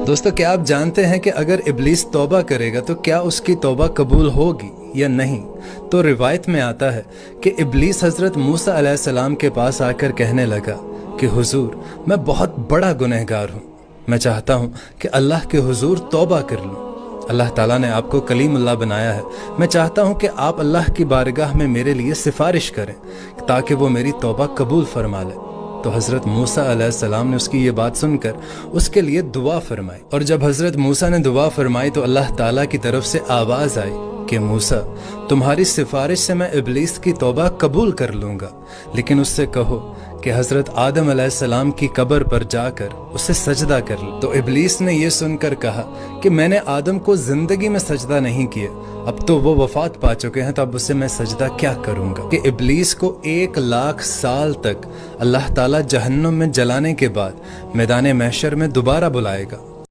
दोस्तों, क्या आप जानते हैं कि अगर इब्लीस तौबा करेगा तो क्या उसकी तौबा कबूल होगी या नहीं? तो रिवायत में आता है कि इब्लीस हजरत मूसा अलैहिस्सलाम के पास आकर कहने लगा कि हुजूर, मैं बहुत बड़ा गुनहगार हूँ, मैं चाहता हूँ कि अल्लाह के हुजूर तौबा कर लूँ। अल्लाह ताला ने आपको कलीमुल्लाह बनाया है, मैं चाहता हूँ कि आप अल्लाह की बारगाह में मेरे लिए सिफारिश करें ताकि वो मेरी तौबा कबूल फरमा ले। तो हज़रत मूसा अलैहिस्सलाम ने उसकी ये बात सुनकर उसके लिए दुआ फरमाई, और जब हज़रत मूसा ने दुआ फरमाई तो अल्लाह ताला की तरफ से आवाज़ आई कि मूसा, तुम्हारी सिफारिश से मैं इब्लीस की तौबा कबूल कर लूँगा, लेकिन उससे कहो कि हज़रत आदम अलैहिस्सलाम की कब्र पर जाकर उसे सजदा कर ले। तो इब्लीस ने यह सुनकर कहा कि मैंने आदम को ज़िंदगी में सजदा नहीं किया, अब तो वो वफात पा चुके हैं, तो अब उससे मैं सजदा क्या करूँगा। कि इब्लीस को 1,00,000 साल तक अल्लाह ताला जहन्नुम में जलाने के बाद मैदान महशर में दोबारा बुलाएगा